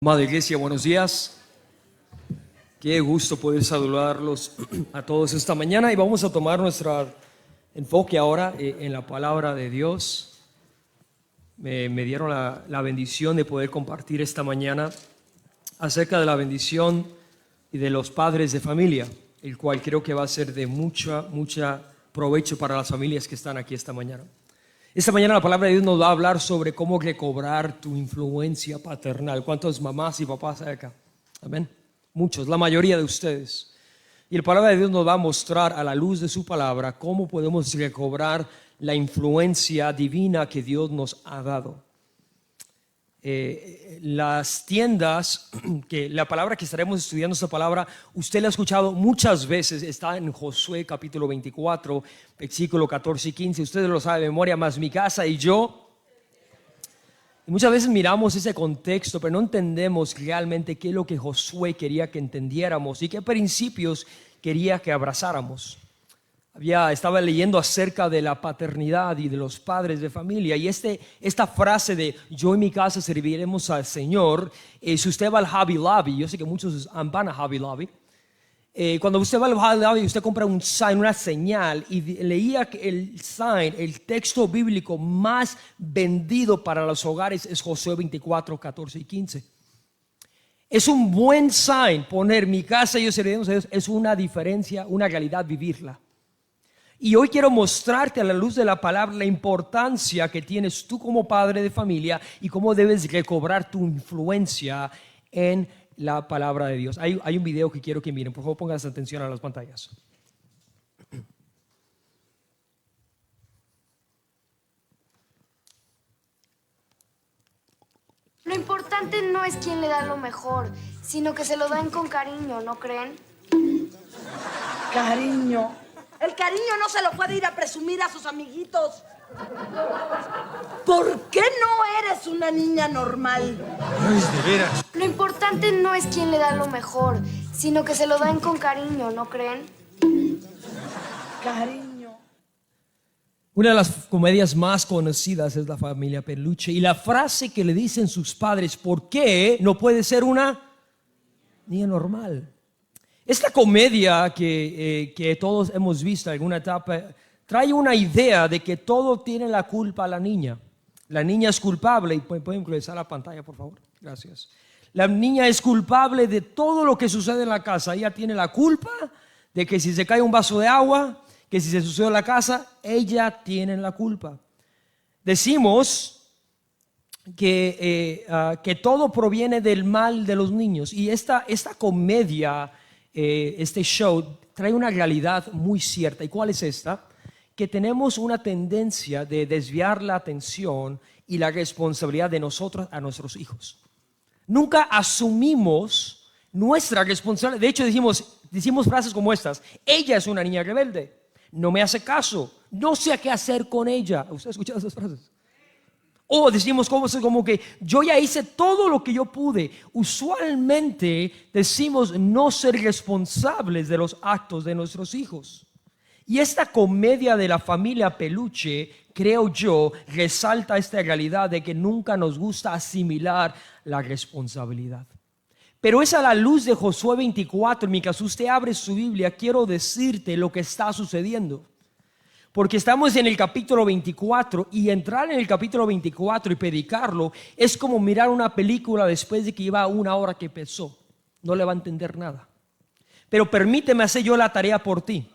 Amada iglesia, buenos días. Qué gusto poder saludarlos a todos esta mañana y vamos a tomar nuestro enfoque ahora en la palabra de Dios. Me dieron la bendición de poder compartir esta mañana acerca de la bendición y de los padres de familia, el cual creo que va a ser de mucha provecho para las familias que están aquí esta mañana. Esta mañana la palabra de Dios nos va a hablar sobre cómo recobrar tu influencia paternal. ¿Cuántas mamás y papás hay acá? Amén. Muchos, la mayoría de ustedes. Y la palabra de Dios nos va a mostrar a la luz de su palabra cómo podemos recobrar la influencia divina que Dios nos ha dado. Las tiendas, que la palabra que estaremos estudiando, esta palabra, usted la ha escuchado muchas veces, está en Josué capítulo 24, versículo 14 y 15, usted lo sabe de memoria, más mi casa y yo. Y muchas veces miramos ese contexto, pero no entendemos realmente qué es lo que Josué quería que entendiéramos y qué principios quería que abrazáramos. Estaba leyendo acerca de la paternidad y de los padres de familia, y esta frase de yo y mi casa serviremos al Señor, si usted va al Hobby Lobby, yo sé que muchos van a Hobby Lobby, cuando usted va al Hobby Lobby usted compra un sign, una señal, y leía que el sign, el texto bíblico más vendido para los hogares es Josué 24, 14 y 15. Es un buen sign poner mi casa y yo serviremos a Dios, es una diferencia, una realidad vivirla. Y hoy quiero mostrarte a la luz de la palabra la importancia que tienes tú como padre de familia y cómo debes recobrar tu influencia en la palabra de Dios. Hay un video que quiero que miren, por favor pongan atención a las pantallas. Lo importante no es quién le da lo mejor, sino que se lo dan con cariño, ¿no creen? Cariño. El cariño no se lo puede ir a presumir a sus amiguitos. ¿Por qué no eres una niña normal? Ay, de veras. Lo importante no es quién le da lo mejor, sino que se lo dan con cariño, ¿no creen? Cariño. Una de las comedias más conocidas es La Familia Peluche, y la frase que le dicen sus padres, ¿por qué no puede ser una niña normal? Esta comedia que todos hemos visto en alguna etapa trae una idea de que todo tiene la culpa a la niña. La niña es culpable, y pueden cruzar la pantalla por favor, gracias. La niña es culpable de todo lo que sucede en la casa. Ella tiene la culpa de que si se cae un vaso de agua, que si se sucede en la casa, ella tiene la culpa. Decimos que todo proviene del mal de los niños, y esta comedia, este show trae una realidad muy cierta. ¿Y cuál es esta? Que tenemos una tendencia de desviar la atención y la responsabilidad de nosotros a nuestros hijos. Nunca asumimos nuestra responsabilidad. De hecho decimos frases como estas: ella es una niña rebelde, no me hace caso, no sé qué hacer con ella. ¿Usted ha escuchado esas frases? O decimos cosas como que yo ya hice todo lo que yo pude. Usualmente decimos no ser responsables de los actos de nuestros hijos. Y esta comedia de La Familia Peluche, creo yo, resalta esta realidad de que nunca nos gusta asimilar la responsabilidad. Pero es a la luz de Josué 24, mientras usted abre su Biblia, quiero decirte lo que está sucediendo. Porque estamos en el capítulo 24, y entrar en el capítulo 24 y predicarlo es como mirar una película después de que lleva 1 hora que empezó. No le va a entender nada. Pero permíteme hacer yo la tarea por ti,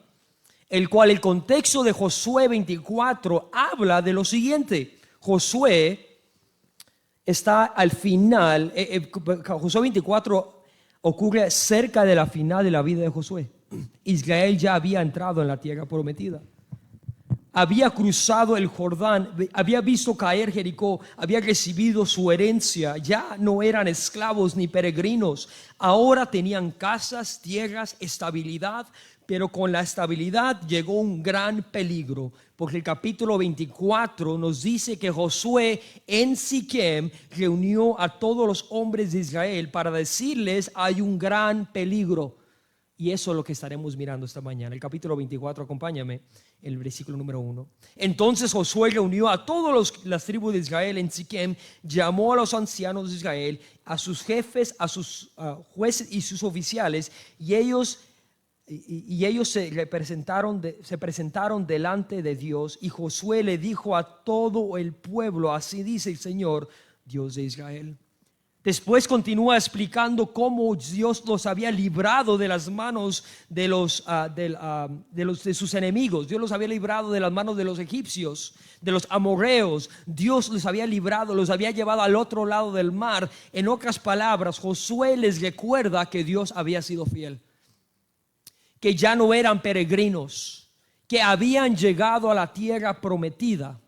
el cual el contexto de Josué 24 habla de lo siguiente. Josué está al final, Josué 24 ocurre cerca de la final de la vida de Josué. Israel ya había entrado en la tierra prometida. Había cruzado el Jordán, había visto caer Jericó, había recibido su herencia, ya no eran esclavos ni peregrinos, ahora tenían casas, tierras, estabilidad, pero con la estabilidad llegó un gran peligro, porque el capítulo 24 nos dice que Josué en Siquem reunió a todos los hombres de Israel para decirles: hay un gran peligro. Y eso es lo que estaremos mirando esta mañana. El capítulo 24, acompáñame, el versículo número 1. Entonces Josué reunió a todas las tribus de Israel en Siquem, llamó a los ancianos de Israel, a sus jefes, a sus jueces y sus oficiales, y ellos se presentaron delante de Dios. Y Josué le dijo a todo el pueblo: así dice el Señor, Dios de Israel. Después continúa explicando cómo Dios los había librado de las manos de sus enemigos. Dios los había librado de las manos de los egipcios, de los amorreos. Dios los había librado, los había llevado al otro lado del mar. En otras palabras, Josué les recuerda que Dios había sido fiel, que ya no eran peregrinos, que habían llegado a la tierra prometida.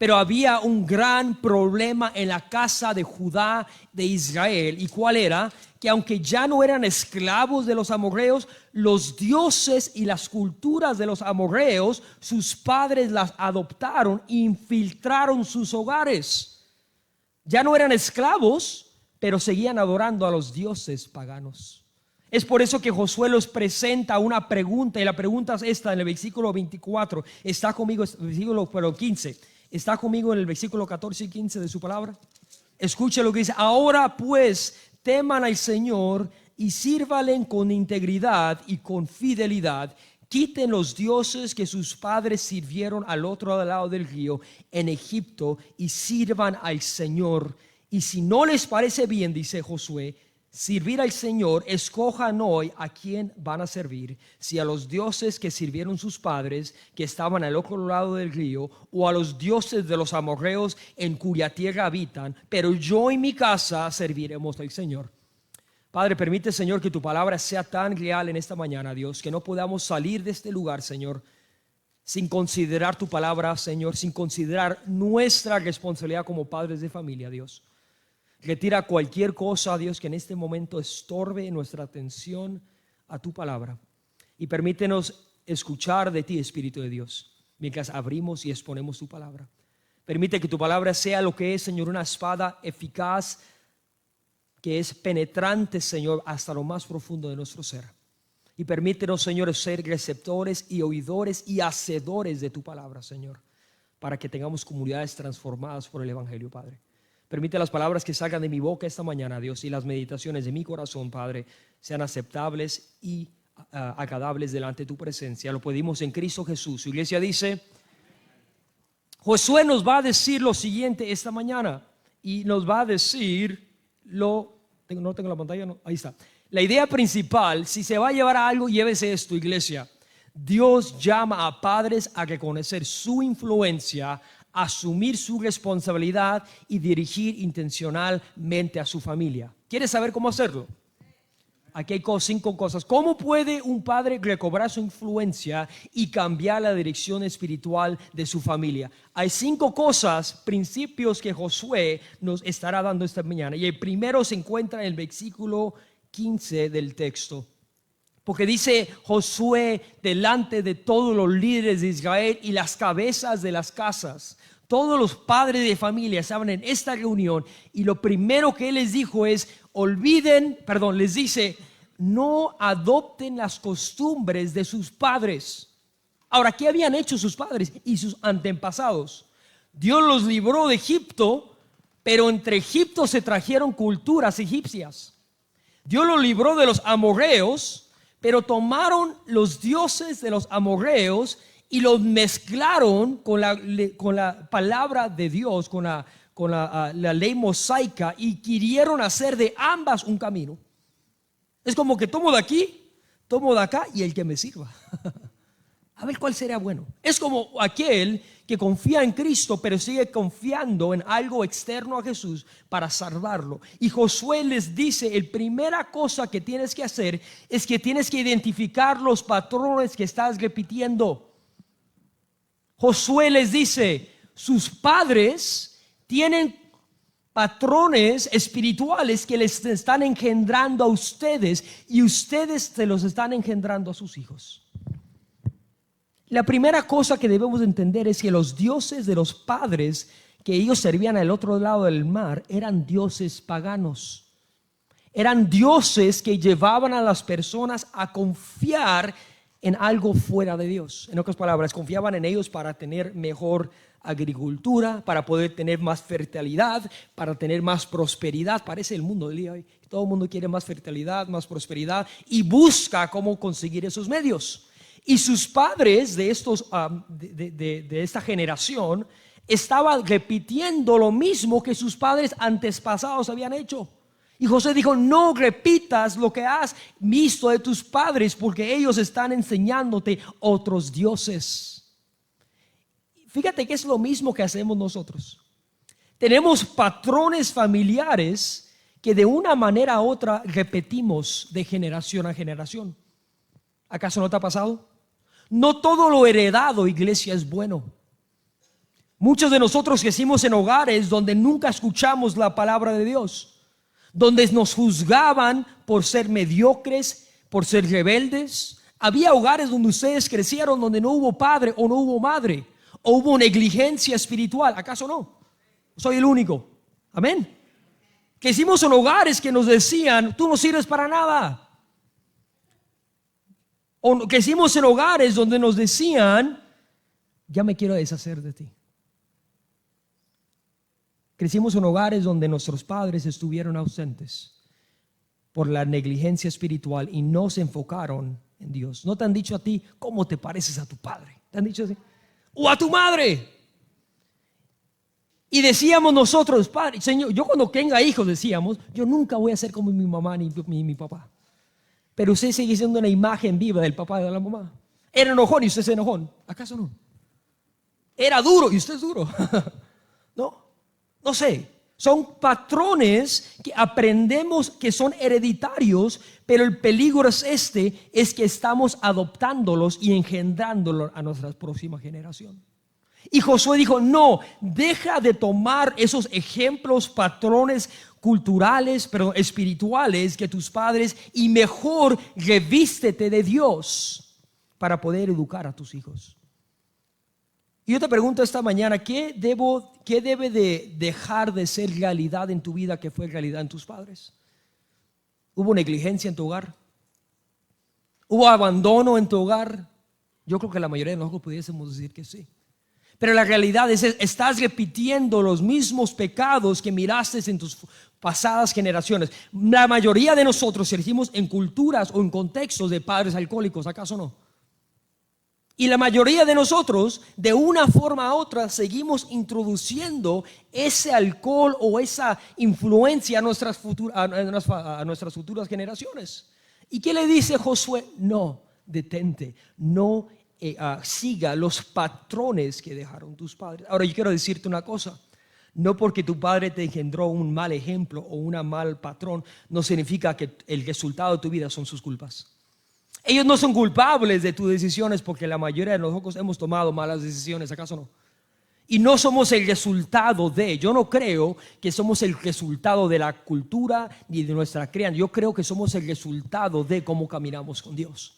Pero había un gran problema en la casa de Judá, de Israel. ¿Y cuál era? Que aunque ya no eran esclavos de los amorreos, los dioses y las culturas de los amorreos, sus padres las adoptaron e infiltraron sus hogares. Ya no eran esclavos, pero seguían adorando a los dioses paganos. Es por eso que Josué los presenta una pregunta, y la pregunta es esta en el versículo 24. Está conmigo, versículo 15. ¿Está conmigo en el versículo 14 y 15 de su palabra? Escuche lo que dice: ahora pues teman al Señor y sírvanle con integridad y con fidelidad. Quiten los dioses que sus padres sirvieron al otro lado del río en Egipto y sirvan al Señor. Y si no les parece bien, dice Josué, servir al Señor, escojan hoy a quién van a servir, si a los dioses que sirvieron sus padres, que estaban al otro lado del río, o a los dioses de los amorreos en cuya tierra habitan, pero yo y mi casa serviremos al Señor. Padre, permite, Señor, que tu palabra sea tan real en esta mañana, Dios, que no podamos salir de este lugar, Señor, sin considerar tu palabra, Señor, sin considerar nuestra responsabilidad como padres de familia, Dios. Retira cualquier cosa, Dios, que en este momento estorbe nuestra atención a tu palabra. Y permítenos escuchar de ti, Espíritu de Dios, mientras abrimos y exponemos tu palabra. Permite que tu palabra sea lo que es, Señor, una espada eficaz, que es penetrante, Señor, hasta lo más profundo de nuestro ser. Y permítenos, Señor, ser receptores y oidores y hacedores de tu palabra, Señor, para que tengamos comunidades transformadas por el Evangelio, Padre. Permite las palabras que salgan de mi boca esta mañana, Dios, y las meditaciones de mi corazón, Padre, sean aceptables y agradables delante de tu presencia. Lo pedimos en Cristo Jesús. Su iglesia dice: Josué nos va a decir lo siguiente esta mañana, y nos va a decir no tengo la pantalla, no, ahí está. La idea principal, si se va a llevar a algo, llévese esto, iglesia. Dios llama a padres a reconocer su influencia, asumir su responsabilidad y dirigir intencionalmente a su familia. ¿Quieres saber cómo hacerlo? Aquí hay 5 cosas. ¿Cómo puede un padre recobrar su influencia y cambiar la dirección espiritual de su familia? Hay 5 cosas, principios que Josué nos estará dando esta mañana. Y el primero se encuentra en el versículo 15 del texto. Porque dice Josué delante de todos los líderes de Israel y las cabezas de las casas. Todos los padres de familia estaban en esta reunión, y lo primero que él les dijo es: les dice, no adopten las costumbres de sus padres. Ahora, ¿qué habían hecho sus padres y sus antepasados? Dios los libró de Egipto, pero entre Egipto se trajeron culturas egipcias. Dios los libró de los amorreos, pero tomaron los dioses de los amorreos y los mezclaron con la palabra de Dios, con la ley mosaica, y quisieron hacer de ambas un camino. Es como que tomo de aquí, tomo de acá, y el que me sirva. A ver cuál sería bueno. Es como aquel que confía en Cristo, pero sigue confiando en algo externo a Jesús para salvarlo. Y Josué les dice: la primera cosa que tienes que hacer es que tienes que identificar los patrones que estás repitiendo. Josué les dice: sus padres tienen patrones espirituales que les están engendrando a ustedes, y ustedes se los están engendrando a sus hijos. La primera cosa que debemos entender es que los dioses de los padres que ellos servían al otro lado del mar eran dioses paganos. Eran dioses que llevaban a las personas a confiar en algo fuera de Dios. En otras palabras, confiaban en ellos para tener mejor agricultura, para poder tener más fertilidad, para tener más prosperidad. Parece el mundo del día hoy. Todo el mundo quiere más fertilidad, más prosperidad y busca cómo conseguir esos medios. Y sus padres de esta generación estaban repitiendo lo mismo que sus padres antepasados habían hecho. Y José dijo, no repitas lo que has visto de tus padres, porque ellos están enseñándote otros dioses. Fíjate que es lo mismo que hacemos nosotros. Tenemos patrones familiares que de una manera u otra repetimos de generación a generación. ¿Acaso no te ha pasado? No todo lo heredado, iglesia, es bueno. Muchos de nosotros crecimos en hogares donde nunca escuchamos la palabra de Dios, donde nos juzgaban por ser mediocres, por ser rebeldes. Había hogares donde ustedes crecieron donde no hubo padre o no hubo madre, o hubo negligencia espiritual. ¿Acaso no? Soy el único. Amén. Crecimos en hogares que nos decían, tú no sirves para nada. O crecimos en hogares donde nos decían, ya me quiero deshacer de ti. Crecimos en hogares donde nuestros padres estuvieron ausentes por la negligencia espiritual y no se enfocaron en Dios. ¿No te han dicho a ti cómo te pareces a tu padre? ¿Te han dicho así? O a tu madre. Y decíamos nosotros, Padre, Señor, yo cuando tenga hijos decíamos, yo nunca voy a ser como mi mamá ni mi papá. Pero usted sigue siendo una imagen viva del papá y de la mamá. Era enojón y usted es enojón. ¿Acaso no? Era duro y usted es duro. No sé. Son patrones que aprendemos que son hereditarios, pero el peligro es que estamos adoptándolos y engendrándolos a nuestra próxima generación. Y Josué dijo, no, deja de tomar esos ejemplos, patrones culturales, pero espirituales que tus padres, y mejor revístete de Dios para poder educar a tus hijos. Y yo te pregunto esta mañana, ¿qué debe de dejar de ser realidad en tu vida que fue realidad en tus padres? ¿Hubo negligencia en tu hogar? ¿Hubo abandono en tu hogar? Yo creo que la mayoría de nosotros pudiésemos decir que sí. Pero la realidad es, estás repitiendo los mismos pecados que miraste en tus pasadas generaciones. La mayoría de nosotros crecimos en culturas o en contextos de padres alcohólicos, ¿acaso no? Y la mayoría de nosotros, de una forma u otra, seguimos introduciendo ese alcohol o esa influencia a nuestras futuras generaciones. ¿Y qué le dice Josué? No, detente, no siga los patrones que dejaron tus padres. Ahora yo quiero decirte una cosa, no porque tu padre te engendró un mal ejemplo o un mal patrón, no significa que el resultado de tu vida son sus culpas. Ellos no son culpables de tus decisiones porque la mayoría de nosotros hemos tomado malas decisiones, ¿acaso no? Y no somos el resultado yo no creo que somos el resultado de la cultura ni de nuestra crianza. Yo creo que somos el resultado de cómo caminamos con Dios.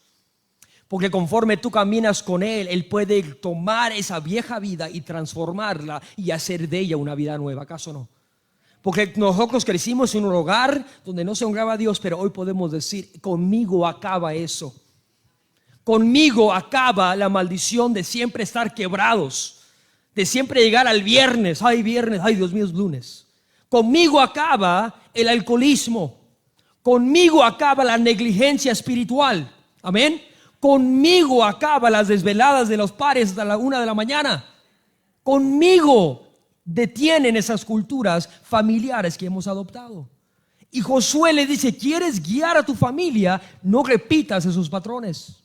Porque conforme tú caminas con Él, Él puede tomar esa vieja vida y transformarla y hacer de ella una vida nueva. ¿Acaso no? Porque nosotros crecimos en un hogar donde no se honraba a Dios, pero hoy podemos decir, conmigo acaba eso. Conmigo acaba la maldición de siempre estar quebrados, de siempre llegar al viernes, ay Dios mío, es lunes. Conmigo acaba el alcoholismo. Conmigo acaba la negligencia espiritual. Amén. Conmigo acaba las desveladas de los pares hasta la 1 de la mañana. Conmigo detienen esas culturas familiares que hemos adoptado. Y Josué le dice, ¿quieres guiar a tu familia? No repitas esos patrones,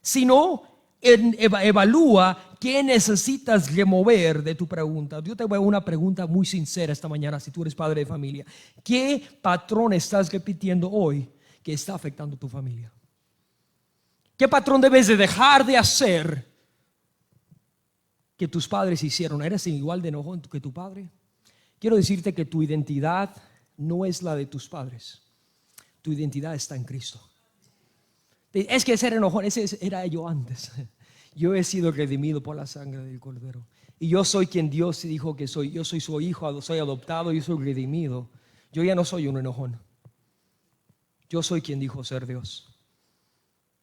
sino evalúa qué necesitas remover de tu pregunta. Yo te voy a una pregunta muy sincera esta mañana, si tú eres padre de familia. ¿Qué patrón estás repitiendo hoy que está afectando a tu familia? ¿Qué patrón debes de dejar de hacer que tus padres hicieron? ¿Eres igual de enojón que tu padre? Quiero decirte que tu identidad no es la de tus padres. Tu identidad está en Cristo. Es que ser enojón, ese era yo antes. Yo he sido redimido por la sangre del Cordero. Y yo soy quien Dios dijo que soy. Yo soy su hijo, soy adoptado, yo soy redimido. Yo ya no soy un enojón. yo soy quien dijo ser Dios.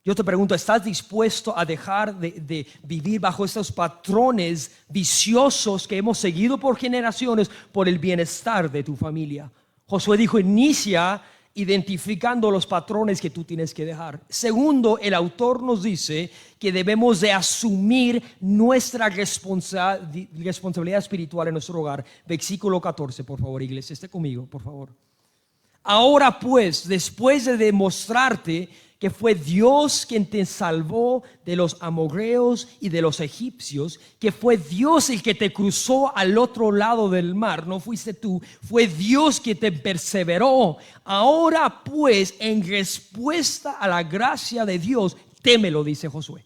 Yo te pregunto, ¿estás dispuesto a dejar de vivir bajo estos patrones viciosos que hemos seguido por generaciones por el bienestar de tu familia? Josué dijo, inicia identificando los patrones que tú tienes que dejar. Segundo, el autor nos dice que debemos de asumir nuestra responsabilidad espiritual en nuestro hogar. Versículo 14, por favor, iglesia, esté conmigo, por favor. Ahora pues, después de demostrarte que fue Dios quien te salvó de los amorreos y de los egipcios, que fue Dios el que te cruzó al otro lado del mar, no fuiste tú, fue Dios que te perseveró. Ahora pues, en respuesta a la gracia de Dios, témelo, dice Josué.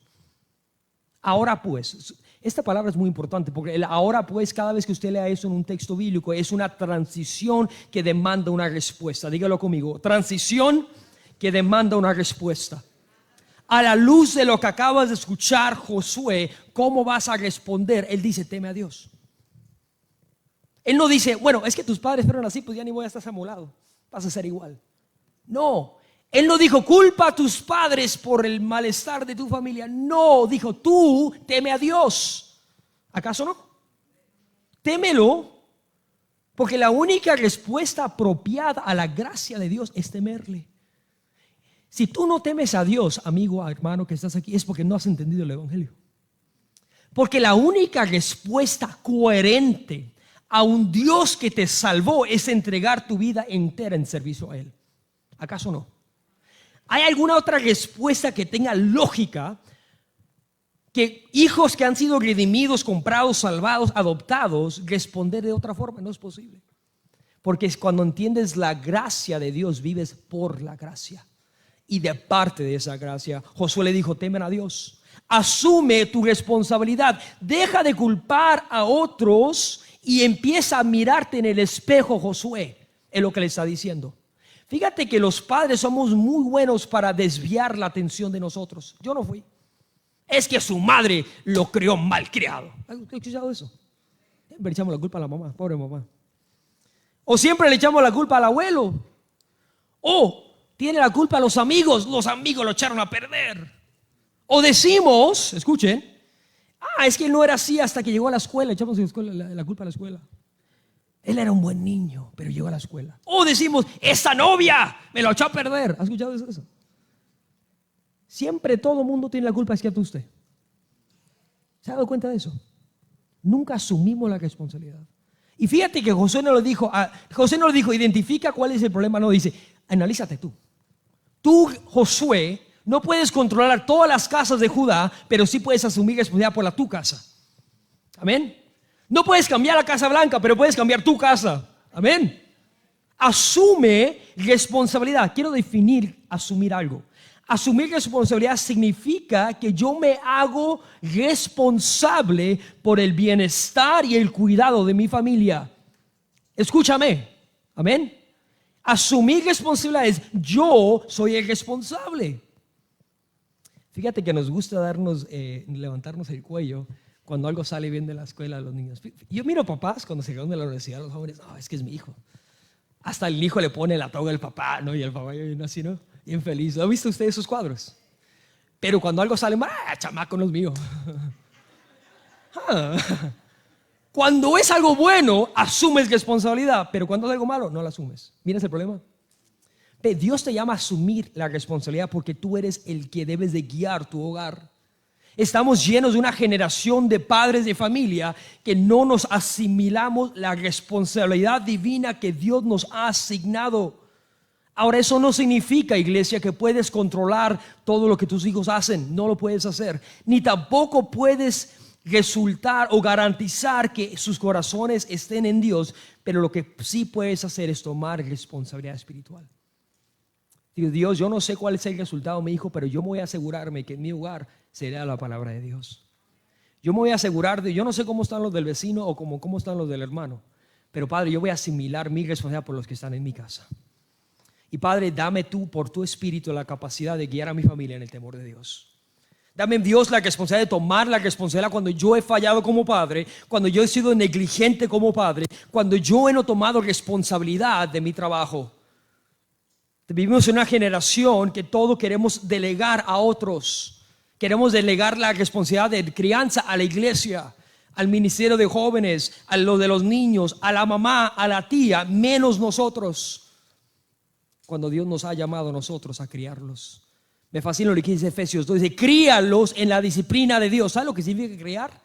Ahora pues, esta palabra es muy importante porque el ahora pues, cada vez que usted lea eso en un texto bíblico, es una transición que demanda una respuesta. Dígalo conmigo, transición que demanda una respuesta. A la luz de lo que acabas de escuchar, Josué, ¿cómo vas a responder? Él dice, teme a Dios. Él no dice, bueno, es que tus padres fueron así, pues ya ni voy a estar amolado, vas a ser igual. No, él no dijo, culpa a tus padres por el malestar de tu familia. No, dijo, tú teme a Dios. ¿Acaso no? Témelo, porque la única respuesta apropiada a la gracia de Dios es temerle. Si tú no temes a Dios, amigo, hermano que estás aquí, es porque no has entendido el evangelio. Porque la única respuesta coherente a un Dios que te salvó es entregar tu vida entera en servicio a Él. ¿Acaso no? ¿Hay alguna otra respuesta que tenga lógica? Que hijos que han sido redimidos, comprados, salvados, adoptados, responder de otra forma no es posible. Porque es cuando entiendes la gracia de Dios, vives por la gracia. Y de parte de esa gracia, Josué le dijo, temen a Dios, asume tu responsabilidad, deja de culpar a otros y empieza a mirarte en el espejo, Josué, es lo que le está diciendo. Fíjate que los padres somos muy buenos para desviar la atención de nosotros. Yo no fui. Es que su madre lo crió mal criado. ¿Has escuchado eso? Siempre le echamos la culpa a la mamá, pobre mamá. O siempre le echamos la culpa al abuelo. O tiene la culpa a los amigos lo echaron a perder. O decimos, escuchen, es que él no era así hasta que llegó a la escuela, echamos la culpa a la escuela. Él era un buen niño, pero llegó a la escuela. O decimos, esa novia me lo echó a perder. ¿Has escuchado eso? Siempre todo el mundo tiene la culpa, excepto usted. ¿Se ha dado cuenta de eso? Nunca asumimos la responsabilidad. Y fíjate que José no lo dijo, identifica cuál es el problema, no, dice, analízate tú. Tú, Josué, no puedes controlar todas las casas de Judá, pero sí puedes asumir responsabilidad por tu casa. Amén. No puedes cambiar la Casa Blanca, pero puedes cambiar tu casa. Amén. Asume responsabilidad. Quiero definir asumir algo. Asumir responsabilidad significa que yo me hago responsable por el bienestar y el cuidado de mi familia. Escúchame. Amén. Asumir responsabilidad es yo soy el responsable. Fíjate que nos gusta levantarnos el cuello cuando algo sale bien de la escuela de los niños. Yo miro papás cuando se graduan de la universidad, los jóvenes, es que es mi hijo. Hasta el hijo le pone la toga al papá, ¿no? Y el papá viene así, ¿no? Bien feliz. ¿Han visto ustedes esos cuadros? Pero cuando algo sale mal, chamaco no es mío. Cuando es algo bueno, asumes responsabilidad, pero cuando es algo malo, no la asumes. ¿Miras el problema? Dios te llama a asumir la responsabilidad porque tú eres el que debes de guiar tu hogar. Estamos llenos de una generación de padres de familia que no nos asimilamos la responsabilidad divina que Dios nos ha asignado. Ahora, eso no significa, iglesia, que puedes controlar todo lo que tus hijos hacen. No lo puedes hacer. Ni tampoco puedes resultar o garantizar que sus corazones estén en Dios. Pero lo que sí puedes hacer es tomar responsabilidad espiritual. Dios, yo no sé cuál es el resultado de mi hijo, pero yo me voy a asegurarme que en mi hogar será la palabra de Dios. Yo me voy a asegurar yo no sé cómo están los del vecino o cómo están los del hermano, pero Padre, yo voy a asimilar mi responsabilidad por los que están en mi casa. Y Padre, dame tú por tu espíritu la capacidad de guiar a mi familia en el temor de Dios. Dame, Dios, la responsabilidad de tomar la responsabilidad cuando yo he fallado como padre, cuando yo he sido negligente como padre, cuando yo he no tomado responsabilidad de mi trabajo. Vivimos en una generación que todo queremos delegar a otros. Queremos delegar la responsabilidad de crianza a la iglesia, al ministerio de jóvenes, a lo de los niños, a la mamá, a la tía, menos nosotros. Cuando Dios nos ha llamado a nosotros a criarlos. Me fascina lo que dice Efesios 2, dice, críalos en la disciplina de Dios. ¿Sabes lo que significa criar?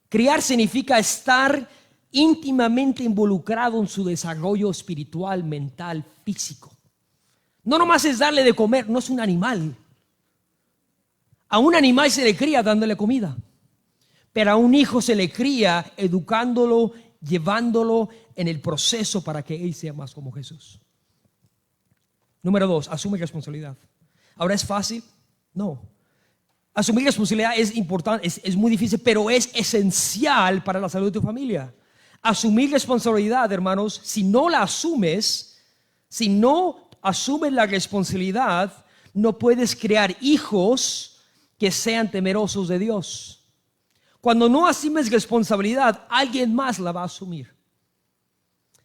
Criar significa estar íntimamente involucrado en su desarrollo espiritual, mental, físico. No nomás es darle de comer, no es un animal. A un animal se le cría dándole comida, pero a un hijo se le cría educándolo, llevándolo en el proceso para que él sea más como Jesús. Número 2, asume responsabilidad. ¿Ahora es fácil? No. Asumir responsabilidad es importante, es muy difícil, pero es esencial para la salud de tu familia. Asumir responsabilidad, hermanos, si no la asumes, si no asumes la responsabilidad, no puedes crear hijos que sean temerosos de Dios. Cuando no asumes responsabilidad, alguien más la va a asumir.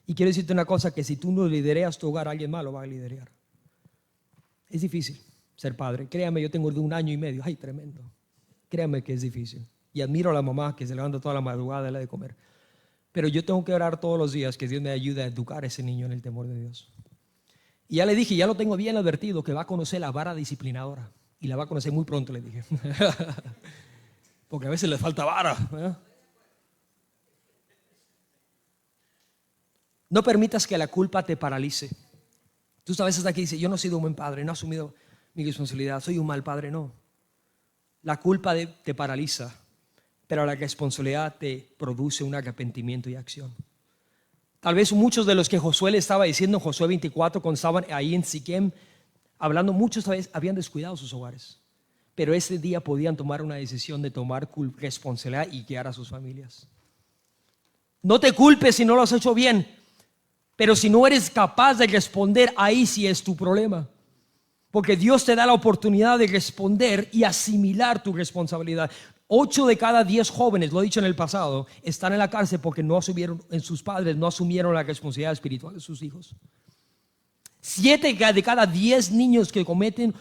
Y quiero decirte una cosa, que si tú no lidereas tu hogar, alguien más lo va a liderar. Es difícil ser padre. Créame, yo tengo de 1 año y medio. Ay, tremendo. Créame que es difícil. Y admiro a la mamá que se levanta toda la madrugada y le da de comer. Pero yo tengo que orar todos los días que Dios me ayude a educar a ese niño en el temor de Dios. Y ya le dije, ya lo tengo bien advertido, que va a conocer la vara disciplinadora. Y la va a conocer muy pronto, le dije. Porque a veces le falta vara, ¿eh? No permitas que la culpa te paralice. Tú a veces aquí dices, yo no he sido un buen padre, no he asumido mi responsabilidad, soy un mal padre. No. La culpa te paraliza, pero la responsabilidad te produce un arrepentimiento y acción. Tal vez muchos de los que Josué le estaba diciendo en Josué 24, cuando estaban ahí en Siquem, hablando, muchos tal vez habían descuidado sus hogares, pero ese día podían tomar una decisión de tomar responsabilidad y guiar a sus familias. No te culpes si no lo has hecho bien, pero si no eres capaz de responder, ahí sí es tu problema. Porque Dios te da la oportunidad de responder y asimilar tu responsabilidad. 8 de cada 10 jóvenes, lo he dicho en el pasado, están en la cárcel porque no asumieron, en sus padres no asumieron la responsabilidad espiritual de sus hijos. 7 de cada 10 niños que cometen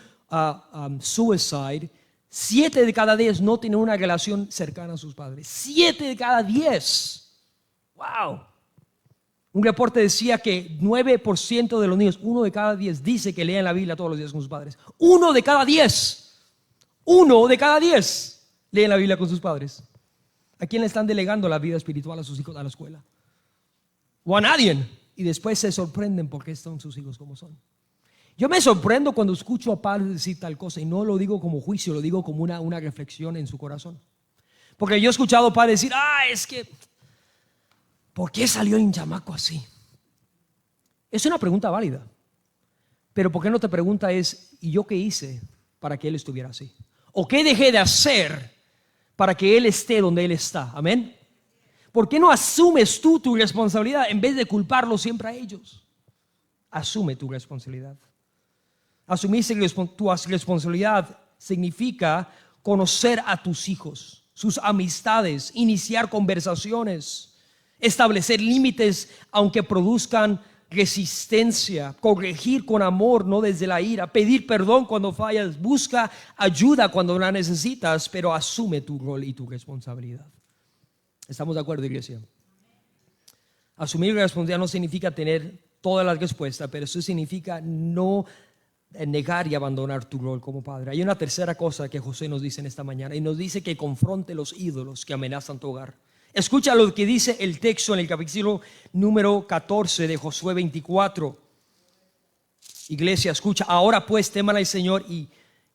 suicide, 7 de cada 10 no tienen una relación cercana a sus padres. 7 de cada 10. ¡Wow! Un reporte decía que 9% de los niños, 1 de cada 10, dice que leen la Biblia todos los días con sus padres. 1 de cada 10. 1 de cada 10 leen la Biblia con sus padres. ¿A quién le están delegando la vida espiritual a sus hijos a la escuela? O a nadie. Y después se sorprenden porque son sus hijos como son. Yo me sorprendo cuando escucho a padres decir tal cosa, y no lo digo como juicio, lo digo como una reflexión en su corazón. Porque yo he escuchado a padres decir, es que, ¿por qué salió un chamaco así? Es una pregunta válida. Pero ¿por qué no te pregunta ¿y yo qué hice para que él estuviera así? ¿O qué dejé de hacer para que él esté donde él está? Amén. ¿Por qué no asumes tú tu responsabilidad en vez de culparlo siempre a ellos? Asume tu responsabilidad. Asumir tu responsabilidad significa conocer a tus hijos, sus amistades, iniciar conversaciones, establecer límites aunque produzcan resistencia, corregir con amor, no desde la ira, pedir perdón cuando fallas, busca ayuda cuando la necesitas, pero asume tu rol y tu responsabilidad. ¿Estamos de acuerdo, iglesia? Asumir la responsabilidad no significa tener todas las respuestas, pero eso significa no negar y abandonar tu rol como padre. Hay una tercera cosa que José nos dice en esta mañana, y nos dice que confronte los ídolos que amenazan tu hogar. Escucha lo que dice el texto en el capítulo número 14 de Josué 24. Iglesia, escucha. Ahora pues teman al Señor y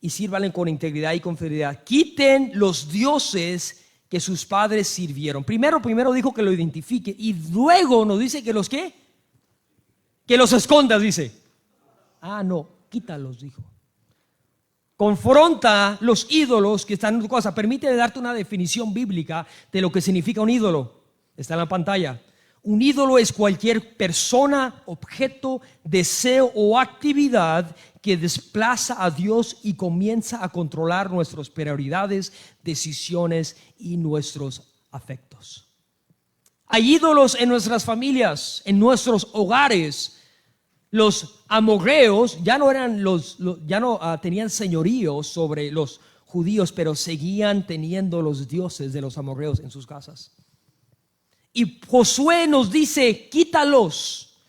sírvanle con integridad y con fidelidad. Quiten los dioses que sus padres sirvieron. Primero dijo que lo identifique, y luego nos dice que los ¿qué? Que los escondas, dice. No, quítalos, dijo. Confronta los ídolos que están en tu casa. Permíteme darte una definición bíblica de lo que significa un ídolo. Está en la pantalla. Un ídolo es cualquier persona, objeto, deseo o actividad que desplaza a Dios y comienza a controlar nuestras prioridades, decisiones y nuestros afectos. Hay ídolos en nuestras familias, en nuestros hogares. Los amorreos ya no tenían señorío sobre los judíos, pero seguían teniendo los dioses de los amorreos en sus casas. Y Josué nos dice, quítalos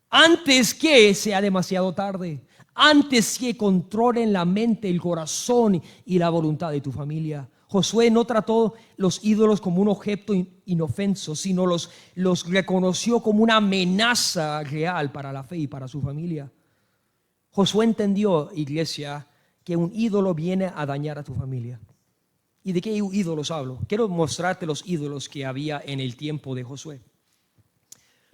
antes que sea demasiado tarde, antes que controlen la mente, el corazón y la voluntad de tu familia. Josué no trató los ídolos como un objeto inofenso, sino los reconoció como una amenaza real para la fe y para su familia. Josué entendió, iglesia, que un ídolo viene a dañar a tu familia. ¿Y de qué ídolos hablo? Quiero mostrarte los ídolos que había en el tiempo de Josué.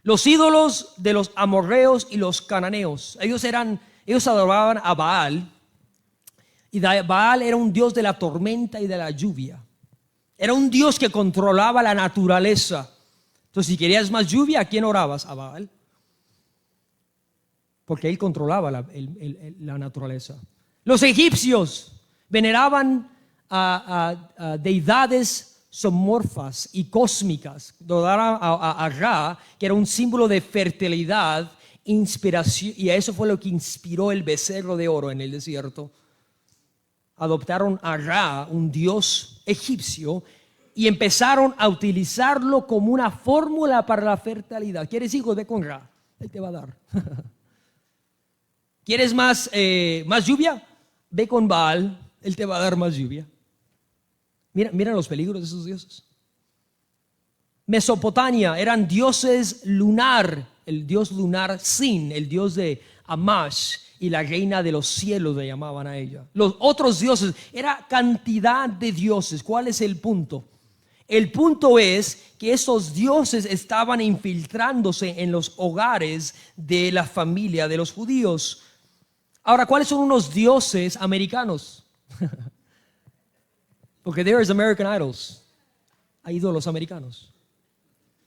Los ídolos de los amorreos y los cananeos. Ellos adoraban a Baal. Y Baal era un dios de la tormenta y de la lluvia. Era un dios que controlaba la naturaleza. Entonces, si querías más lluvia, ¿a quién orabas? A Baal. Porque él controlaba la naturaleza. Los egipcios veneraban a deidades zoomorfas y cósmicas. Adoraban a Ra, que era un símbolo de fertilidad, inspiración, y eso fue lo que inspiró el becerro de oro en el desierto. Adoptaron a Ra, un dios egipcio, y empezaron a utilizarlo como una fórmula para la fertilidad. ¿Quieres hijos? Ve con Ra, él te va a dar. ¿Quieres más lluvia? Ve con Baal, él te va a dar más lluvia. Mira los peligros de esos dioses. Mesopotamia eran dioses lunar, el dios lunar Sin, el dios de Amash, y la reina de los cielos le llamaban a ella. Los otros dioses, era cantidad de dioses. ¿Cuál es el punto? El punto es que esos dioses estaban infiltrándose en los hogares de la familia de los judíos. Ahora, ¿cuáles son unos dioses americanos? Porque there is American idols. Hay ídolos americanos.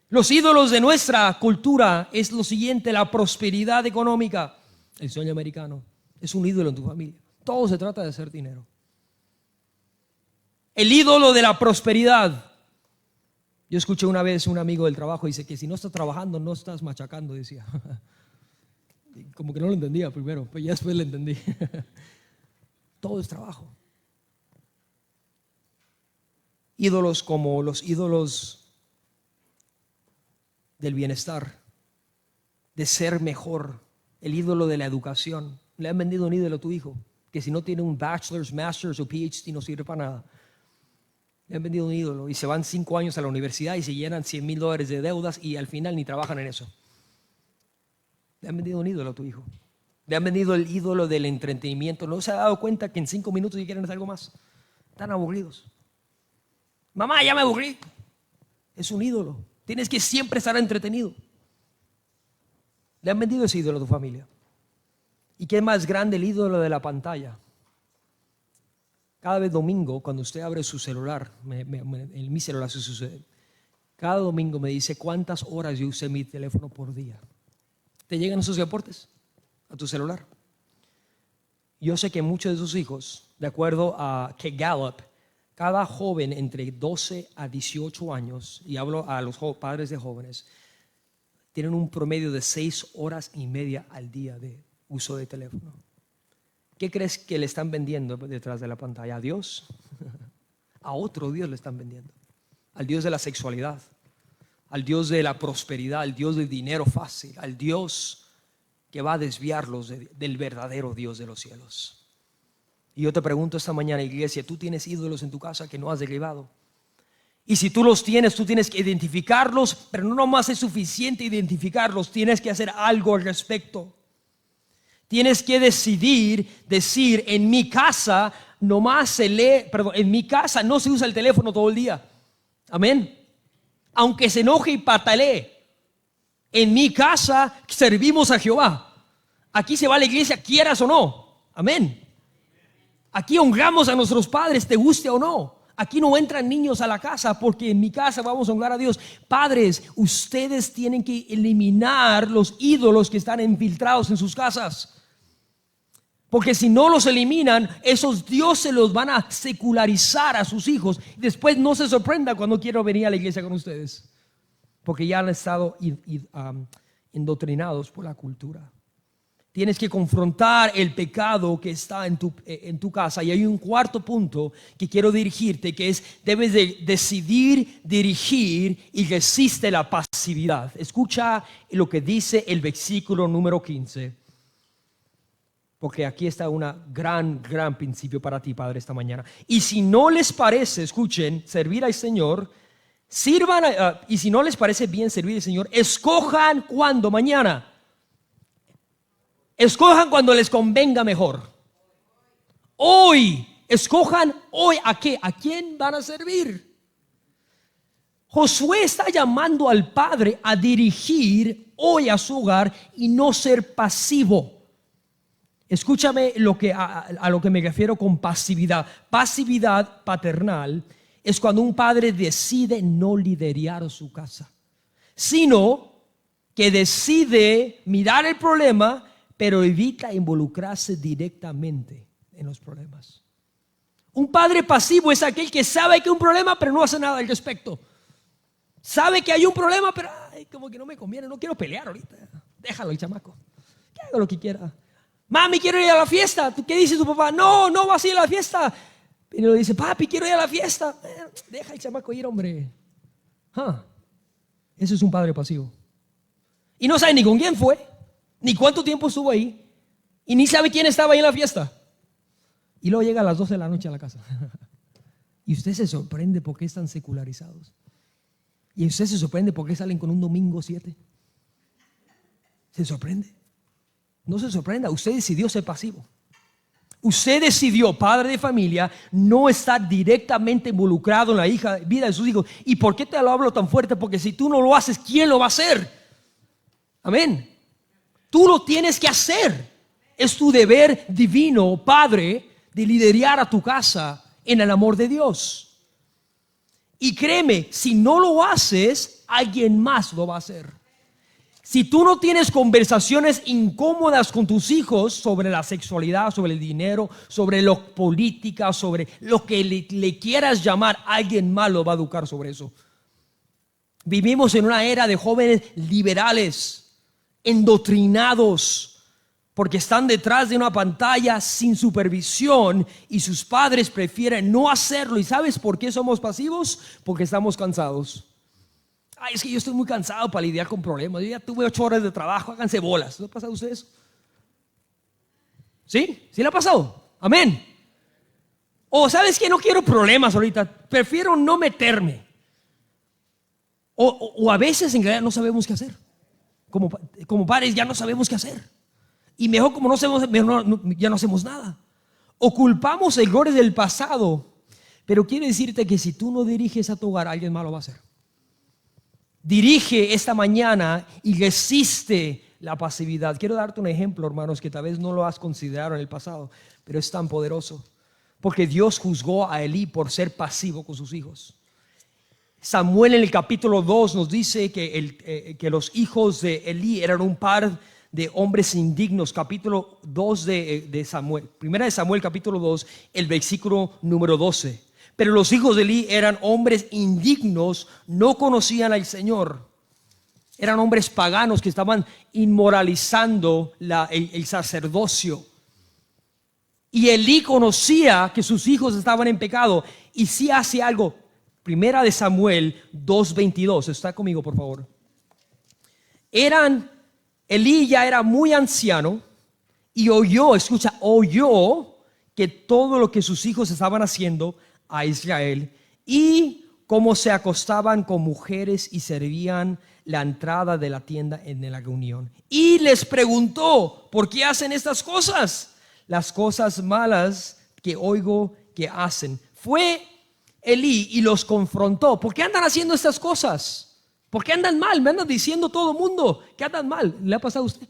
Los ídolos de nuestra cultura es lo siguiente: la prosperidad económica. El sueño americano es un ídolo en tu familia. Todo se trata de hacer dinero. El ídolo de la prosperidad. Yo escuché una vez un amigo del trabajo dice que si no estás trabajando no estás machacando, decía. Como que no lo entendía primero, pero ya después lo entendí. Todo es trabajo. Ídolos como los ídolos del bienestar, de ser mejor. El ídolo de la educación. Le han vendido un ídolo a tu hijo, que si no tiene un bachelor's, master's o PhD no sirve para nada. Le han vendido un ídolo y se van 5 años a la universidad y se llenan $100,000 de deudas y al final ni trabajan en eso. Le han vendido un ídolo a tu hijo. Le han vendido el ídolo del entretenimiento. No se ha dado cuenta que en 5 minutos ya quieren hacer algo más. Están aburridos. Mamá, ya me aburrí. Es un ídolo. Tienes que siempre estar entretenido. Le han vendido ese ídolo a tu familia. ¿Y qué es más grande? El ídolo de la pantalla. Cada vez domingo, cuando usted abre su celular, en mi celular se sucede. Cada domingo me dice cuántas horas yo usé mi teléfono por día. ¿Te llegan esos reportes a tu celular? Yo sé que muchos de sus hijos, de acuerdo a que Gallup, cada joven entre 12 a 18 años, y hablo a los padres de jóvenes, tienen un promedio de 6 horas y media al día de uso de teléfono. ¿Qué crees que le están vendiendo detrás de la pantalla? ¿A Dios? A otro Dios le están vendiendo. Al Dios de la sexualidad, al Dios de la prosperidad, al Dios del dinero fácil, al Dios que va a desviarlos del verdadero Dios de los cielos. Y yo te pregunto esta mañana, iglesia, ¿tú tienes ídolos en tu casa que no has derribado? Y si tú los tienes, tú tienes que identificarlos, pero no nomás es suficiente identificarlos, tienes que hacer algo al respecto. Tienes que decir, en mi casa nomás se lee, en mi casa no se usa el teléfono todo el día. Amén. Aunque se enoje y patalee, en mi casa servimos a Jehová. Aquí se va a la iglesia, quieras o no. Amén. Aquí honramos a nuestros padres, te guste o no. Aquí no entran niños a la casa porque en mi casa vamos a honrar a Dios. Padres, ustedes tienen que eliminar los ídolos que están infiltrados en sus casas. Porque si no los eliminan, esos dioses los van a secularizar a sus hijos. Después no se sorprenda cuando quiero venir a la iglesia con ustedes. Porque ya han estado indoctrinados por la cultura. Tienes que confrontar el pecado que está en tu casa. Y hay un cuarto punto que quiero dirigirte, que es: debes de decidir, dirigir y resiste la pasividad. Escucha lo que dice el versículo número 15. Porque aquí está un gran principio para ti, Padre, esta mañana. Y si no les parece, escuchen, servir al Señor, sirvan, y si no les parece bien servir al Señor, escojan cuando mañana. Escojan cuando les convenga mejor. Hoy, escojan hoy a qué, a quién van a servir. Josué está llamando al padre a dirigir hoy a su hogar y no ser pasivo. Escúchame a lo que me refiero con pasividad. Pasividad paternal es cuando un padre decide no liderar su casa, sino que decide mirar el problema, pero evita involucrarse directamente en los problemas. Un padre pasivo es aquel que sabe que hay un problema, pero no hace nada al respecto. Sabe que hay un problema, pero como que no me conviene, no quiero pelear ahorita. Déjalo el chamaco, que haga lo que quiera. Mami, quiero ir a la fiesta. ¿Qué dice tu papá? No vas a ir a la fiesta. Y le dice: papi, quiero ir a la fiesta. Deja el chamaco ir, hombre. Ese es un padre pasivo. Y no sabe ni con quién fue, ni cuánto tiempo estuvo ahí, y ni sabe quién estaba ahí en la fiesta. Y luego llega a las 12 de la noche a la casa. Y usted se sorprende por qué están secularizados. Y usted se sorprende por qué salen con un domingo 7. ¿Se sorprende? No se sorprenda, usted decidió ser pasivo. Usted decidió, padre de familia, no estar directamente involucrado en la vida de sus hijos. ¿Y por qué te lo hablo tan fuerte? Porque si tú no lo haces, ¿quién lo va a hacer? Amén. Tú lo tienes que hacer. Es tu deber divino, padre, de liderar a tu casa en el amor de Dios. Y créeme, si no lo haces, alguien más lo va a hacer. Si tú no tienes conversaciones incómodas con tus hijos sobre la sexualidad, sobre el dinero, sobre la política, sobre lo que le quieras llamar, alguien más lo va a educar sobre eso. Vivimos en una era de jóvenes liberales, endoctrinados, porque están detrás de una pantalla sin supervisión y sus padres prefieren no hacerlo. ¿Y sabes por qué somos pasivos? Porque estamos cansados. Es que yo estoy muy cansado para lidiar con problemas. Yo ya tuve 8 horas de trabajo, háganse bolas. ¿No ha pasado a ustedes? ¿Sí? ¿Sí le ha pasado? Amén. O ¿sabes qué? No quiero problemas ahorita. Prefiero no meterme. O a veces en realidad no sabemos qué hacer. Como padres ya no sabemos qué hacer. Y mejor como no sabemos, ya no hacemos nada. O culpamos errores del pasado. Pero quiero decirte que si tú no diriges a tu hogar, alguien más lo va a hacer. Dirige esta mañana y resiste la pasividad. Quiero darte un ejemplo, hermanos, que tal vez no lo has considerado en el pasado, pero es tan poderoso. Porque Dios juzgó a Elí por ser pasivo con sus hijos. Samuel en el capítulo 2 nos dice que los hijos de Elí eran un par de hombres indignos. Capítulo 2 de Samuel, primera de Samuel capítulo 2, el versículo número 12. Pero los hijos de Elí eran hombres indignos, no conocían al Señor. Eran hombres paganos que estaban inmoralizando el sacerdocio. Y Elí conocía que sus hijos estaban en pecado y sí hace algo. Primera de Samuel 2:22. Está conmigo, por favor. Elí ya era muy anciano y oyó que todo lo que sus hijos estaban haciendo a Israel y cómo se acostaban con mujeres y servían la entrada de la tienda en la reunión. Y les preguntó: ¿por qué hacen estas cosas? Las cosas malas que oigo que hacen. Fue Elí y los confrontó. ¿Por qué andan haciendo estas cosas? ¿Por qué andan mal? Me andan diciendo todo el mundo que andan mal. ¿Le ha pasado a usted?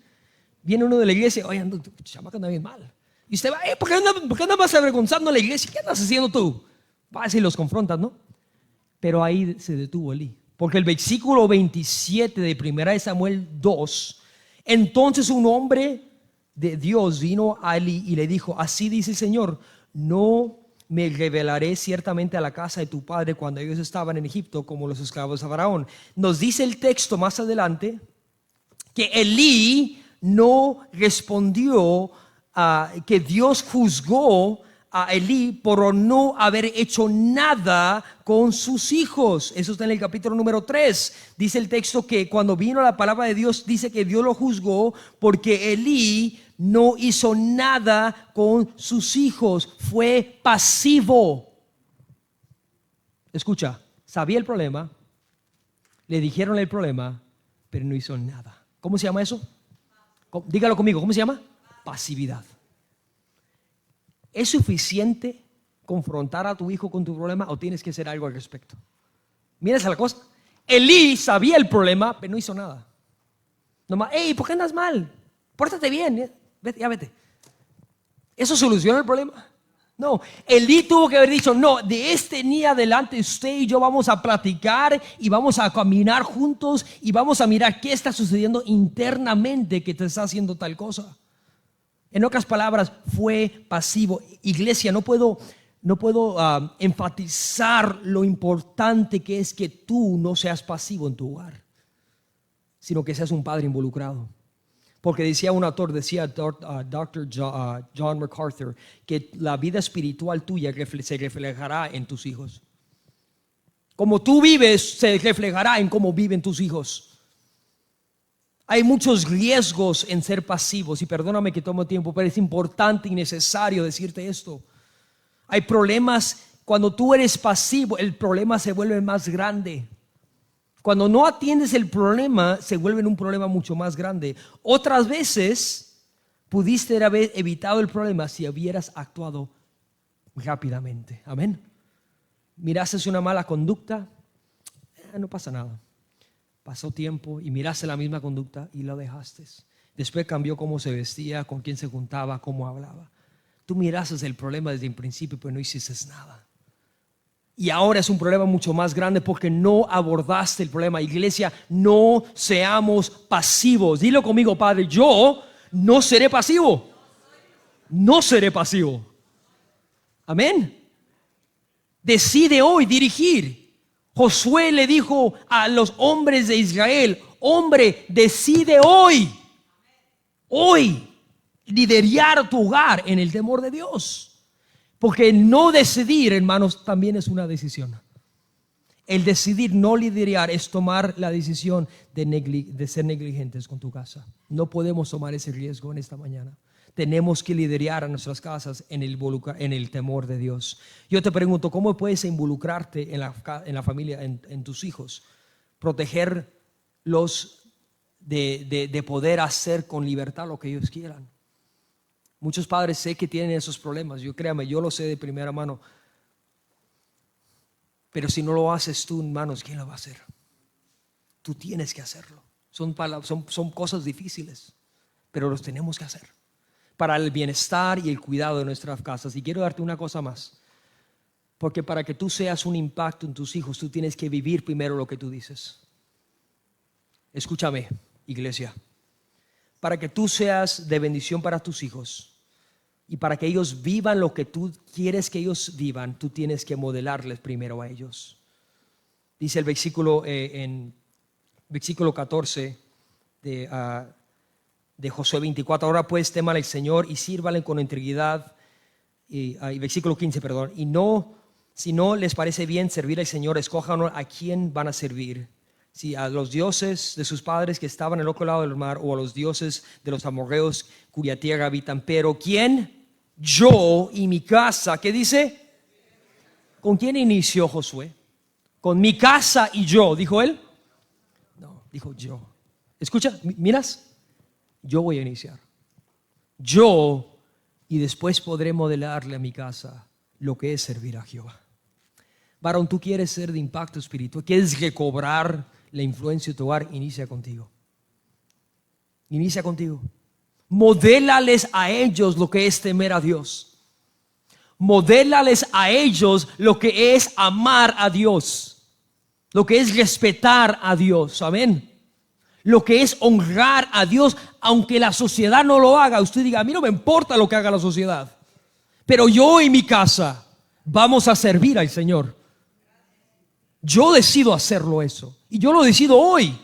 Viene uno de la iglesia: oye, chamaca, anda bien mal. Y usted va: ¿por qué andas avergonzando a la iglesia? ¿Qué andas haciendo tú? Vas y los confrontas, ¿no? Pero ahí se detuvo Elí. Porque el versículo 27 de 1 Samuel 2, entonces un hombre de Dios vino a Elí y le dijo: así dice el Señor, no me revelaré ciertamente a la casa de tu padre cuando ellos estaban en Egipto como los esclavos de Faraón. Nos dice el texto más adelante que Elí no respondió que Dios juzgó a Elí por no haber hecho nada con sus hijos. Eso está en el capítulo número 3. Dice el texto que cuando vino la palabra de Dios, dice que Dios lo juzgó porque Elí no hizo nada con sus hijos. Fue pasivo. Escucha, sabía el problema, le dijeron el problema, pero no hizo nada. ¿Cómo se llama eso? Dígalo conmigo, ¿cómo se llama? Pasividad. ¿Es suficiente confrontar a tu hijo con tu problema o tienes que hacer algo al respecto? Mira esa la cosa. Elí sabía el problema, pero no hizo nada. Nomás, hey, ¿por qué andas mal? Pórtate bien, vete, ya vete. ¿Eso soluciona el problema? No, Elí tuvo que haber dicho, no, de este día adelante usted y yo vamos a platicar y vamos a caminar juntos y vamos a mirar qué está sucediendo internamente que te está haciendo tal cosa. En otras palabras, fue pasivo. Iglesia, no puedo enfatizar lo importante que es que tú no seas pasivo en tu hogar, sino que seas un padre involucrado. Porque decía un autor, decía Dr. John MacArthur, que la vida espiritual tuya se reflejará en tus hijos. Como tú vives, se reflejará en cómo viven tus hijos. Hay muchos riesgos en ser pasivos y perdóname que tomo tiempo, pero es importante y necesario decirte esto. Hay problemas, cuando tú eres pasivo, el problema se vuelve más grande. Cuando no atiendes el problema, se vuelve un problema mucho más grande. Otras veces pudiste haber evitado el problema si hubieras actuado rápidamente. Amén. Miraste una mala conducta, no pasa nada. Pasó tiempo y miraste la misma conducta y lo dejaste. Después cambió cómo se vestía, con quién se juntaba, cómo hablaba. Tú miraste el problema desde el principio, pero no hiciste nada. Y ahora es un problema mucho más grande porque no abordaste el problema. Iglesia, no seamos pasivos. Dilo conmigo, Padre, yo no seré pasivo. No seré pasivo. Amén. Decide hoy dirigir. Josué le dijo a los hombres de Israel, hombre, decide hoy liderar tu hogar en el temor de Dios. Porque no decidir, hermanos, también es una decisión. El decidir no liderar es tomar la decisión de ser negligentes con tu casa. No podemos tomar ese riesgo en esta mañana. Tenemos que liderar a nuestras casas en el temor de Dios. Yo te pregunto, ¿cómo puedes involucrarte en la familia, en tus hijos? Protegerlos de poder hacer con libertad lo que ellos quieran. Muchos padres sé que tienen esos problemas. Créame, yo lo sé de primera mano. Pero si no lo haces tú, hermanos, ¿quién lo va a hacer? Tú tienes que hacerlo. Son cosas difíciles, pero los tenemos que hacer para el bienestar y el cuidado de nuestras casas. Y quiero darte una cosa más, porque para que tú seas un impacto en tus hijos, tú tienes que vivir primero lo que tú dices. Escúchame, iglesia, para que tú seas de bendición para tus hijos y para que ellos vivan lo que tú quieres que ellos vivan, tú tienes que modelarles primero a ellos. Dice el versículo en versículo 14 de Josué 24, ahora pues teman al Señor y sírvanle con integridad. Y versículo 15, perdón. Y no, si no les parece bien servir al Señor, escojan a quién van a servir. Si a los dioses de sus padres que estaban al otro lado del mar, o a los dioses de los amorreos cuya tierra habitan. Pero ¿quién? Yo y mi casa. ¿Qué dice? ¿Con quién inició Josué? Con mi casa y yo, dijo él. No, dijo yo. Escucha, miras. Yo voy a iniciar. Yo, y después podré modelarle a mi casa lo que es servir a Jehová. Varón, tú quieres ser de impacto espiritual, quieres recobrar la influencia de tu hogar, inicia contigo. Inicia contigo. Modélales a ellos lo que es temer a Dios. Modélales a ellos lo que es amar a Dios, lo que es respetar a Dios. Amén. Lo que es honrar a Dios, aunque la sociedad no lo haga. Usted diga, a mí no me importa lo que haga la sociedad, pero yo y mi casa vamos a servir al Señor. Yo decido hacerlo eso, y yo lo decido hoy,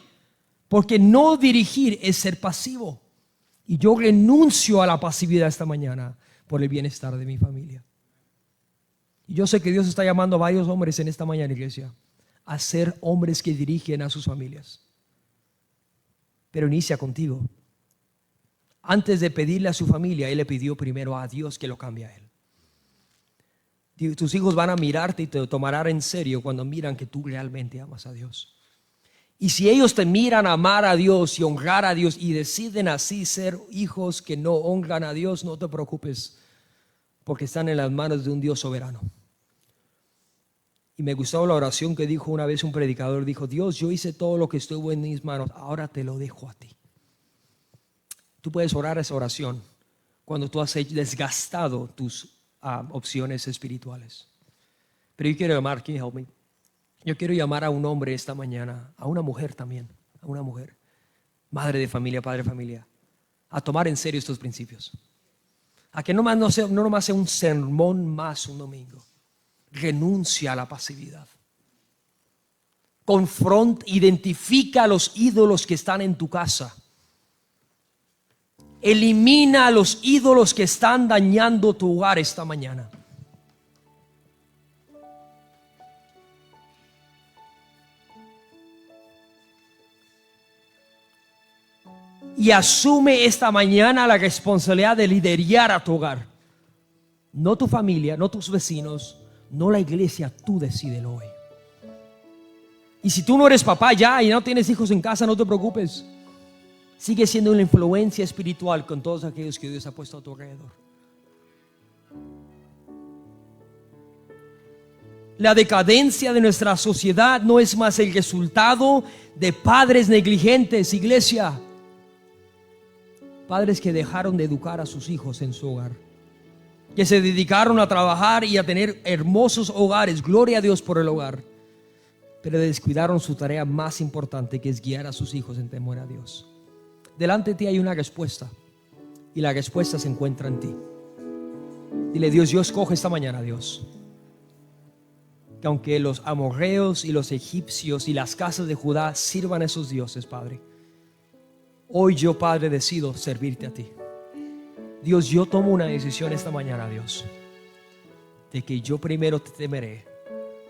porque no dirigir es ser pasivo. Y yo renuncio a la pasividad esta mañana por el bienestar de mi familia. Y yo sé que Dios está llamando a varios hombres en esta mañana, iglesia, a ser hombres que dirigen a sus familias. Pero inicia contigo. Antes de pedirle a su familia, Él le pidió primero a Dios que lo cambie a Él. Tus hijos van a mirarte y te tomarán en serio cuando miran que tú realmente amas a Dios. Y si ellos te miran amar a Dios y honrar a Dios y deciden así ser hijos que no honran a Dios, no te preocupes, porque están en las manos de un Dios soberano. Y me gustó la oración que dijo una vez un predicador. Dijo: Dios, yo hice todo lo que estuvo en mis manos, ahora te lo dejo a ti. Tú puedes orar esa oración cuando tú has desgastado tus opciones espirituales. Pero yo quiero llamar, can you help me? Yo quiero llamar a un hombre esta mañana, a una mujer también, a una mujer, madre de familia, padre de familia, a tomar en serio estos principios. A que no nomás sea un sermón más un domingo. Renuncia a la pasividad. Identifica a los ídolos que están en tu casa. Elimina a los ídolos que están dañando tu hogar esta mañana. Y asume esta mañana la responsabilidad de liderar a tu hogar. No tu familia, no tus vecinos, no la iglesia, tú decídelo hoy. Y si tú no eres papá ya y no tienes hijos en casa, no te preocupes. Sigue siendo una influencia espiritual con todos aquellos que Dios ha puesto a tu alrededor. La decadencia de nuestra sociedad no es más el resultado de padres negligentes, iglesia. Padres que dejaron de educar a sus hijos en su hogar, que se dedicaron a trabajar y a tener hermosos hogares, gloria a Dios por el hogar, pero descuidaron su tarea más importante, que es guiar a sus hijos en temor a Dios. Delante de ti hay una respuesta, y la respuesta se encuentra en ti. Dile: Dios, yo escojo esta mañana, Dios, que aunque los amorreos y los egipcios y las casas de Judá sirvan a esos dioses, Padre, hoy yo, Padre, decido servirte a ti. Dios, yo tomo una decisión esta mañana, Dios, de que yo primero te temeré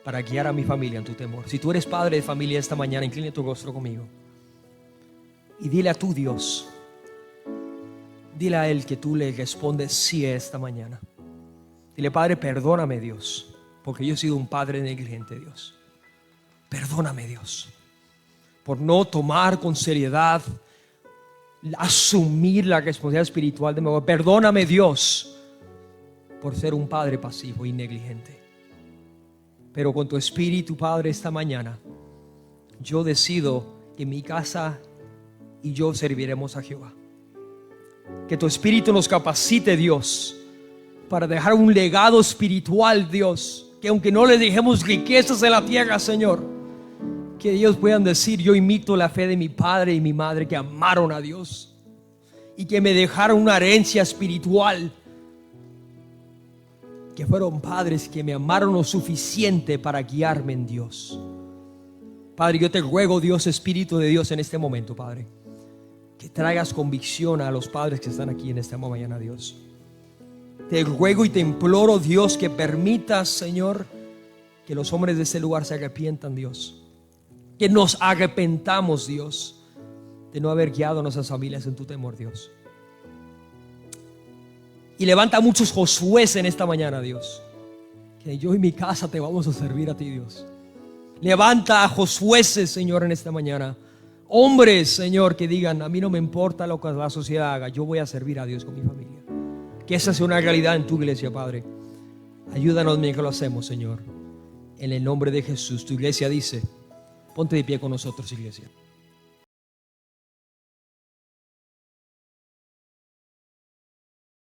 para guiar a mi familia en tu temor. Si tú eres padre de familia esta mañana, inclina tu rostro conmigo y dile a tu Dios, dile a Él que tú le respondes sí esta mañana. Dile: Padre, perdóname, Dios, porque yo he sido un padre negligente, Dios. Perdóname, Dios, por no tomar con seriedad, asumir la responsabilidad espiritual de mi hogar. Perdóname, Dios, por ser un padre pasivo y negligente. Pero con tu espíritu, Padre, esta mañana yo decido que mi casa y yo serviremos a Jehová. Que tu espíritu nos capacite, Dios, para dejar un legado espiritual, Dios, que aunque no le dejemos riquezas en la tierra, Señor, que ellos puedan decir: yo imito la fe de mi padre y mi madre, que amaron a Dios y que me dejaron una herencia espiritual, que fueron padres que me amaron lo suficiente para guiarme en Dios. Padre, yo te ruego, Dios, Espíritu de Dios, en este momento, Padre, que traigas convicción a los padres que están aquí en esta mañana, Dios. Te ruego y te imploro, Dios, que permitas, Señor, que los hombres de este lugar se arrepientan, Dios. Que nos arrepentamos, Dios, de no haber guiado a nuestras familias en tu temor, Dios. Y levanta a muchos Josués en esta mañana, Dios, que yo y mi casa te vamos a servir a ti, Dios. Levanta a Josuéses, Señor, en esta mañana. Hombres, Señor, que digan: a mí no me importa lo que la sociedad haga, yo voy a servir a Dios con mi familia. Que esa sea una realidad en tu iglesia, Padre. Ayúdanos mientras lo hacemos, Señor. En el nombre de Jesús. Tu iglesia dice: ponte de pie con nosotros, iglesia.